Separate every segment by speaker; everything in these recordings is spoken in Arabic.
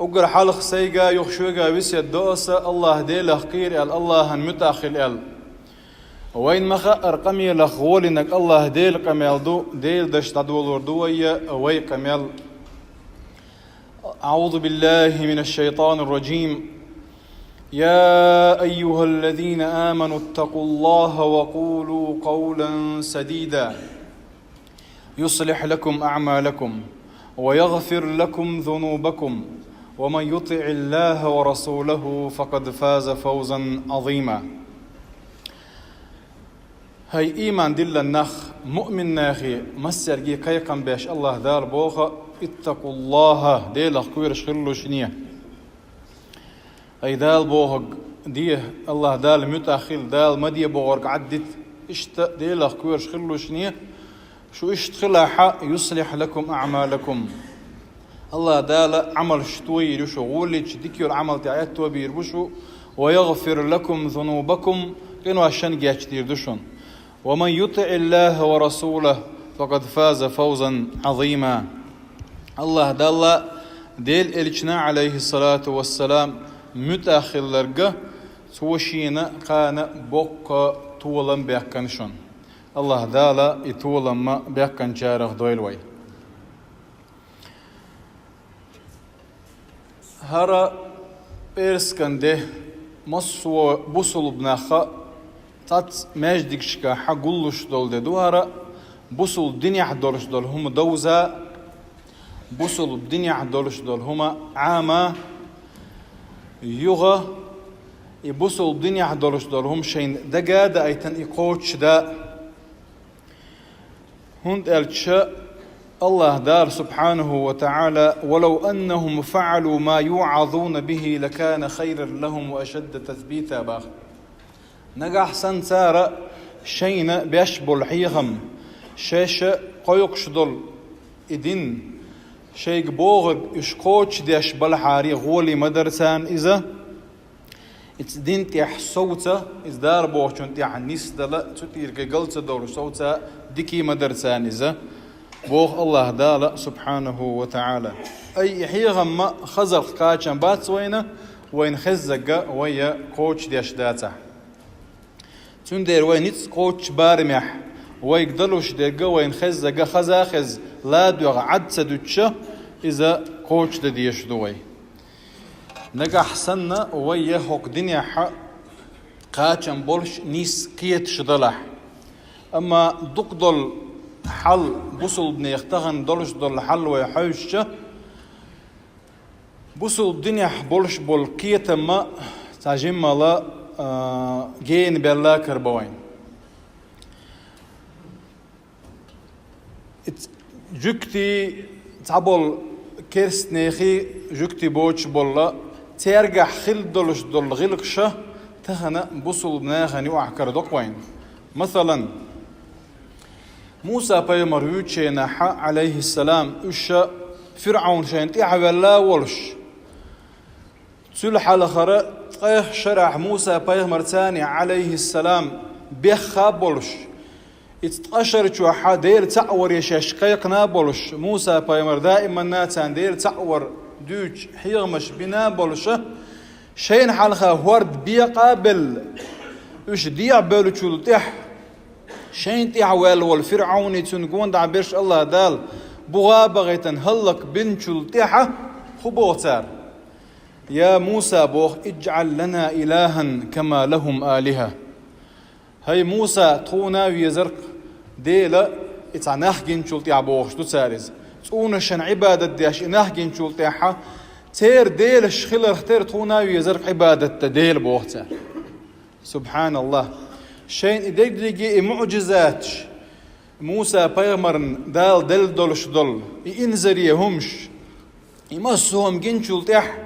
Speaker 1: أقر حلق سيجا يخشوجا وسيد دوسة الله ديل خير الله متأخل وين مخا أرقمي لخول إنك الله ديل قميل دو ديل دش تدول دوية وي قميل. أعوذ بالله من الشيطان الرجيم. يا أيها الذين آمنوا اتقوا الله وقولوا قولا سديدا يصلح لكم أعمالكم ويغفر لكم ذنوبكم ومن يطع الله ورسوله فقد فاز فوزا عظيما. هاي إيمان دل النخ مؤمن ناخي مسرقي كيقن باش الله دار بوخا اتقوا الله ديل كوير شغلو شنيه أي دال بوغ ديه الله دال متأخل دال مدي بوغ عدت اشت ديل كوير شغلو شنيه شو اشتخلا حق يصلح لكم أعمالكم الله دال عمل شتوي لشو غولي تشدكيو العمل تعيات توبير بشو ويغفر لكم ذنوبكم كنوا عشان جاتشتير دشون ومن يطع الله ورسوله فقد فاز فوزا عظيما. الله دال ديل إلشنا عليه الصلاة والسلام متأخر لرقة توشينا قانا بوك طولا بيكنشون الله دالا يطولا ما بيكن جارخ دويلوي. هرا بيرسكن ده مصو بوصل بناخا تات ماجدك شكا حقولش دول ده دو هرا بوصل الدنيا حدولش دول هم دوزا بوصل الدنيا حدولش دول هم عاما يوغا يبوصل الدنيا حدولش دول هم شين دقا دا ايتن يقوتش دا هند الشاء الله دار سبحانه وتعالى ولو أنهم فعلوا ما يوعظون به لكان خيرا لهم وأشد تثبيتا باخ نجح سنسارة شين بيشبل حيهم شاشة قيقش دول إدين شيك بوغ يشقوش ديش بالحاري غولي مدرسان إذا اتدين تيح صوتا إزدار بوغشون تيح نيس دلا تطير كقلت دور صوتا ديكي مدرسان إذا بوغ الله دالا سبحانه وتعالى أي حيغم ما خزر قاچن بات وين خزق ويا قوش ديش داتا تندير وين نتس قوش بارمح ويقدلوش ديقا وين خزق خزاخز لا دوغ عد سدوتشا إذا قوش ديش دوي نجح سنة ويا هوك دنيا حق قاچن بولش نيس قيت شدلح أما دقدل حل بوصل بن يختغن دولش دول حل ويحوشة بوصل الدنيا بولش بول قيت ما تعجم لا جين بالله كربوين جكتي تعبول كيرست نيخي جكتي بوش بولا ترجع خل دولش دول غلقشة تهنا بوصل بناخن يوعكر دوقوين مثلا موسى بيمر يوتشينا عليه السلام إشا فرعون شين تعبلا ولش سلح الأخرى قيح شرع موسى بيمر ثاني عليه السلام بيخا بولش اتقشر شو حدير تعور يشاش قيقنا بولش موسى بيمر دائما ناتان دير تعور دوج حيغمش بنا بولش شين حلخا ورد بيقابل إيش ديع بولشول تح شين تعوال والفرعون تنقون دع برش الله دال بغابغة هلك بنشل تحة خبوتار يا موسى بوخ اجعل لنا إلها كما لهم آلهة هاي موسى تونا ويزرق ديلا اتعناح جنشل تحة بوخ تسارز تونا شن عبادة دياش اناح جنشل تحة تير ديل شخيل اختير تونا ويزرق عبادة ديل بوخ تار سبحان الله شين إدريجي معجزات موسى بيغمرن دال دل دولش دول إنزري همش يمسهم جنشول تح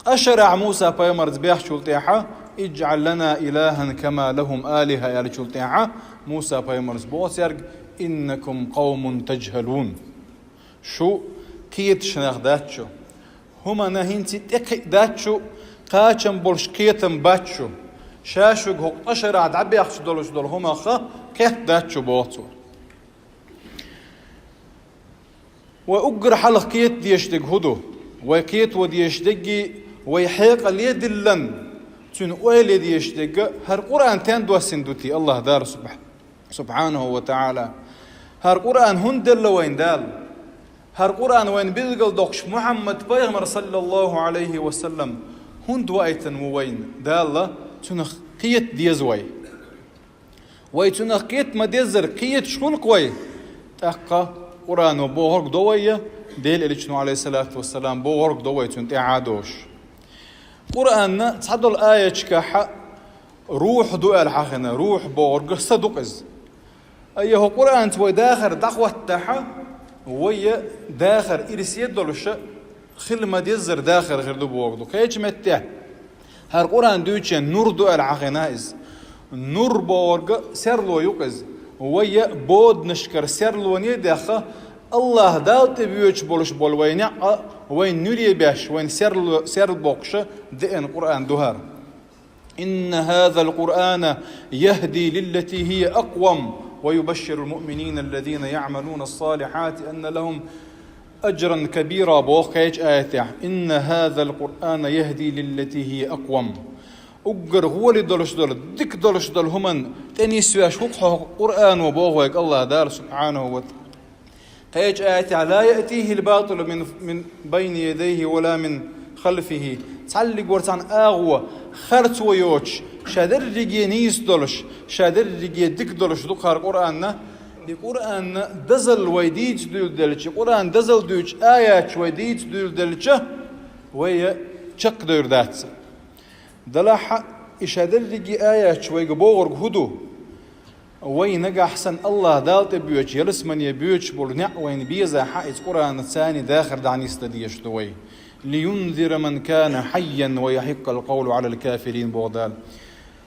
Speaker 1: أشرع موسى بيغمر زبيح شول تحا اجعل لنا إلها كما لهم آلهة يا شول تحا موسى بيغمر زبوس يرق إنكم قوم تجهلون شو كيت شناخ داتشو هما نهينتي تك داتشو قاچم بولش كيتم باتشو شاشوك هو أشرع عبي يخش دولش دول هما خا كيت داتشو بوتو وأجر حلق كيت ديشتك هدو وكيت وديش دقي ويحيق اليد اللن تن ويل ديش دقة هر قرآن تندو سندوتي الله دار سبحانه وتعالى هر قرآن هندل وين دال هر قرآن وين بيلقل دوكش محمد بيغمر صلى الله عليه وسلم هند وأيتن وين دال تنخ قيت ديزوي وي تنخ قيت ما ديزر قيت شكون قوي تحقا قرآن وبوهرق دوية ديل إليشنو عليه الصلاة والسلام بوهرق دوية تنتي عادوش قرآن تصدو الآية كحا روح دو الحقنا روح بوهرق صدقز أيه قرآن توي داخر دعوة تحا ويا داخر إرسيد دولش خل ما ديزر داخر غير دو بوهرق كيش متى هر قرآن دوتشن نور دو الحقنائز نور بوهرق سرلو يقز ويا بود نشكر سرلو نيدخه الله دالت بيوش بولش بول وين نوري باش وين سر بوكش دين قرآن دهار إن هذا القرآن يهدي للتي هي أقوم ويبشر المؤمنين الذين يعملون الصالحات أن لهم أجرا كبيرا بوخيج آيات إن هذا القرآن يهدي للتي هي أقوم أجر هو اللي دلش دك دلش همن تاني سواش حقوق قرآن وبوغيك الله دار سبحانه وتعالى قيج آيات لا يأتيه الباطل من بين يديه ولا من خلفه تعلق ورتان آغوة خرط ويوش شادر رجي نيس دلش شادر رجي دك دلش دقار قرآن القرآن دزل ويديت دول دلش قرآن دزل دوش آيات ويديت دول دلش ويا شق دور دات دلاحة إشادر رجي آيات ويقبوغر هدو وين نجا أحسن الله دالت بيوش يلس من يبيوش بولنع وين بيزا حائز قرآن الثاني داخر دعني استديش دوي لينذر من كان حيا ويحق القول على الكافرين بغدال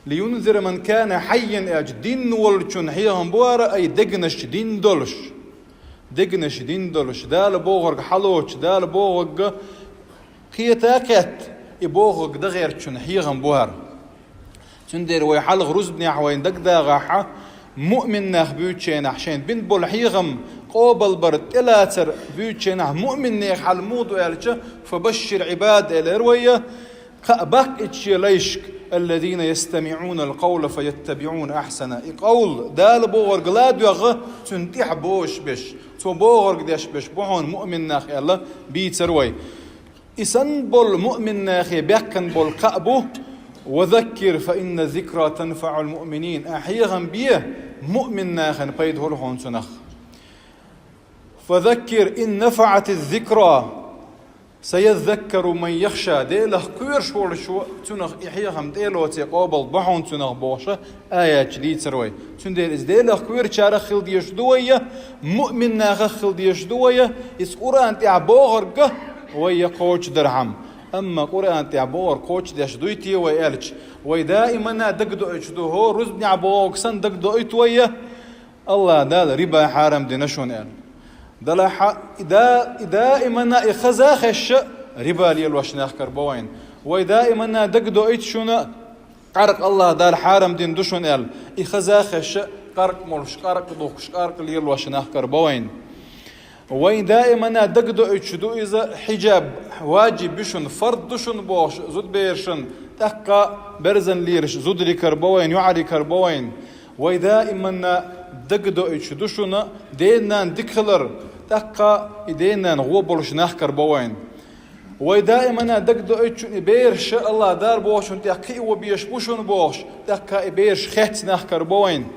Speaker 1: لينذر من كان حيا دين والشن حيهم بوارا أي دقنش دين دولش دال بوغرق حلوش دال بوغرق قيتاكت يبوغرق دغير شن حيهم بوار تندير ويحلغ رزبني وين دق داغاحة مؤمن ناخ بيوتشين عشان بنت بولحيغم قوبل برد إلاتر بيوتشين مؤمن ناخ حالمود ويالجه فبشر عباد الروية قبك اتشي ليشك الذين يستمعون القول فيتبعون أحسن قول دال بوغر قلاد يغه تنتيح بوش بش تو بوغر قداش بش بوهون مؤمن ناخ يلا بيتروي إسان بول مؤمن ناخ بيكن بول قأبو وذكر فإن الذكرى تنفع المؤمنين أحيغا بيه مؤمن ناخن بيده لهون سنخ فذكر إن نفعت الذكرى سيذكر من يخشى ديله كوير شو تنخ إحيغا ديله تقابل بحون تنخ بوشة آيات جديد سروي تندير إز ديله كوير شارخ خل ديش دوية مؤمن ناخ خل ديش دوية إس قرآن تعبوغرقه ويا قوش درهم أما قرآن تعبور قوش داش دويتي ويالج ودائما دقدو اتشدو هو رزبني عبوك سن دقدو اتويا الله دال ربا حرام دي نشون ال دلا دائما اخزاخش ربا ليلوش ناخر بوين ودائما دقدو اتشونا قرق الله دال حرام دين دشون ال اخزاخش قرق مولش قرق دوخش قرق ليلوش ناخر بوين وين دائما دقدو اتشدو إذا حجاب واجب بشن فرض دشن بوش زود بيرشن تقى برزن ليرش زود لكربوين يعري كربوين وين دائما دقدو اتشدوشنا دينا دكلر تقى دينا غو بولش ناخ كربوين وين دائما دقدو اتشن بيرش الله دار بوشن تقى وبيش بوشن بوش تقى بيرش خت ناخ كربوين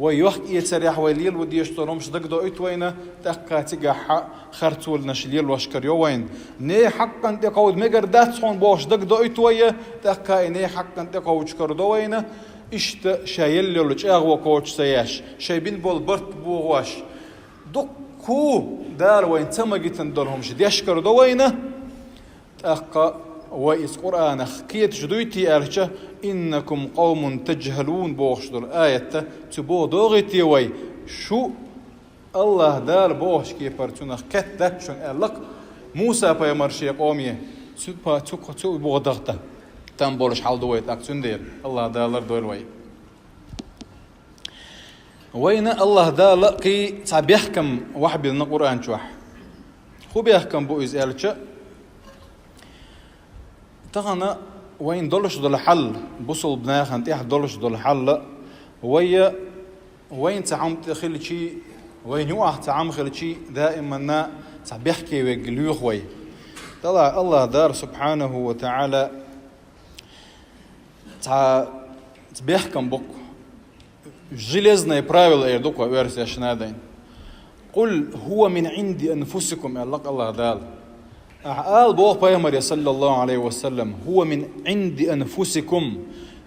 Speaker 1: ويوحك يتريح ويليل وديش ترومش دقدو ايتوينه تقا تقا خرطول نشليل واشكر يوين ني حقا تقود مقر داتسون بوش دقدو ايتويه تقا ني حقا تقود شكر دوينه اشت شايل لولج اغو كوتش سياش شايبين بول برت بوغواش دكو دار وين تمقيتن دولهمش ديشكر دوينه تقا وإس قرآن خكيت جدويتي أرشة إنكم قوم تجهلون بوخش دول آية تبو دوغيتي وي شو الله دار بوخش كي برتونا خكت شون ألق موسى بيمرشي قومي سوبا تو بوغدغتا تم بولش حال دويت أكتون دير الله دار دول وي وين الله دار لقي بيحكم واحد من القرآن شوح هو بيحكم بو إز أرشة تغنى وين دولش دول حل بوصل بناخ انت دولش دول حل وين تعم تخيل شيء وين يوقع تعم خيل شيء دائما نا بيحكي ويقليو خوي طلع الله دار سبحانه وتعالى بيحكم بك железные правила يردوك ويرسي شنادين قل هو من عند أنفسكم الله دال قال بوه بيغمر صلى الله عليه وسلم هو من عند أنفسكم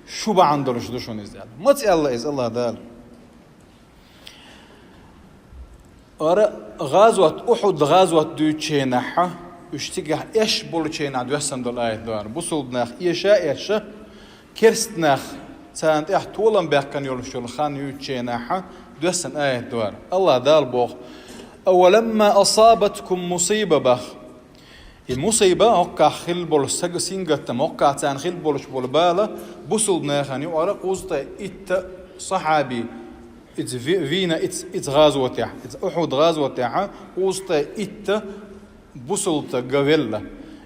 Speaker 1: شو بعن درش دوشون إزدال ما تسأل الله إز الله دال غازوة أحد غازوة دو تشينحة اشتقح إيش بول تشينح دو يحسن دول آية دوار بوصل ناخ إيشا كرست ناخ سانت إح طولا بيحكن يولشول خان يو تشينحة دو يحسن آية دوار الله دال بوه أولما أصابتكم مصيبة بخ المصيبة هكا خل بول سج سينجتم هكا تان خل بولش بول بالا بوصل ناخني وأرى قوزتا إت صحابي إت فينا إت غازوة تاع إت أحد غازوة تاعها قوزتا إت بوصلتا جافيلا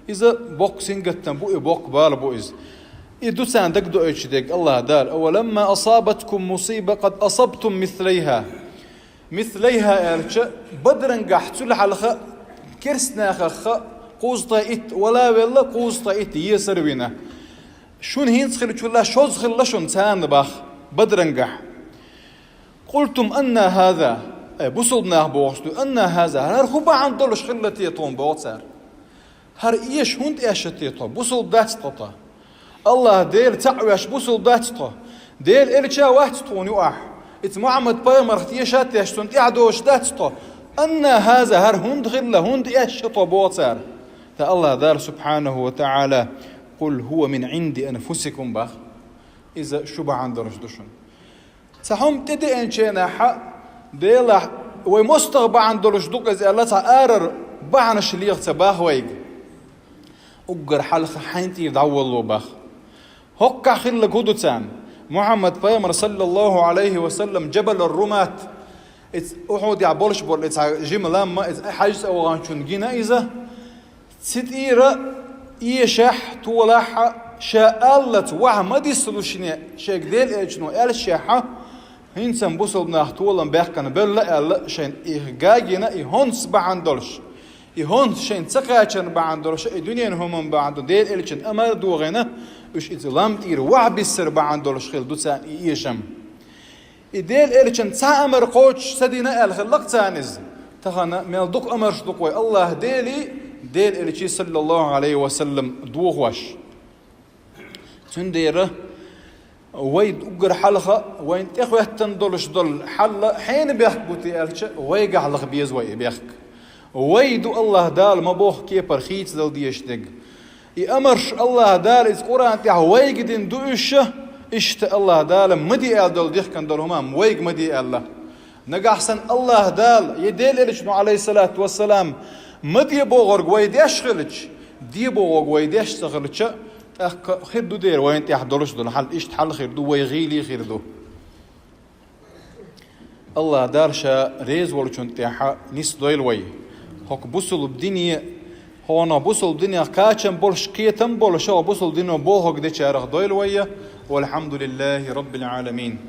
Speaker 1: إذا بوك سينجتم بوك بالا بوئز إدوسان دقدو إيش دق الله دار أولما أصابتكم مصيبة قد أصبتم مثليها أرش بدرن قحت لحلخ كرسنا خخ قوزتا إت ولا قوزتا إت يسر بينا شون هين تخلي ولا شوز خلا شون تان باخ بدرن قح قلتم أن هذا بوصلنا بوصلوا أن هذا هر خوبا عن دولش خلتي يطون بوصار هر إيش هند إيش تيطو بوصل داتطا الله دير تعويش بوصل داتطا دير إلشا واحد طون يوح إت محمد بايمر اختيشات يشتون تعدوش داتطا أن هذا هر هند خلا هند إيش طو بوصار تا الله دار سبحانه وتعالى قل هو من عند أنفسكم باخ إذا شبع عن درش دشون سهم تدي إنشينا حق ديلا ومستغبع عن درش دوك إذا الله تعارر بعنا شليغ تباه ويج أجر حلخ حينتي يدعو الله باخ هكا خل جودتان محمد بيامر صلى الله عليه وسلم جبل الرمات أحد يعبرش بول جملام ما حاجز أو غانشون جينا إذا ستيرة يشح تولاح شاءلت وعمدي سلوشني شيك ديل إجنو الشاحة هنسن بوصل ناحتولن بيحكن بلا ألا شين إخجاجنا إهونس بعندلش إهونس شين تقاچن بعندلش الدنيا هم بعندو ديل إلشن أمر دوغنا وش إتلام تير وعبسر بعندلش خل دوتان إيشم ديل إلشن تأمر قوش سدينا الخلق تانز تخنا ملدق أمرش دقوي الله ديل إلشي صلى الله عليه وسلم دوغوش تنديره ويد أجر حلقة وين تأخذ تندلش دل حلة حين بيحك بوتي ألش ويجع لخ بيز بيحك ويد الله دال ما بوه كيبر خيت دل ديش دق يأمرش الله دال إذ قرآن تاع ويجدين دوش إشت الله دال مدي أل دل ديح كان دلهما ويج مدي الله نجحسن الله دال يدل إلش عليه الصلاة والسلام مدي بوغر ويد يشغلش دي بوغر ويد يشتغلش خير دو دير وين تحضرش دول حل إيش حل خير دو ويغيلي خير دو الله دارشا ريز ولشون تاعها نيس دويل وي هوك بوصل بدنيا هونا بوصل بدنيا كاتشن بولش كيتم بولش هو بوصل دينو بول هوك دي شارخ دويل وي والحمد لله رب العالمين.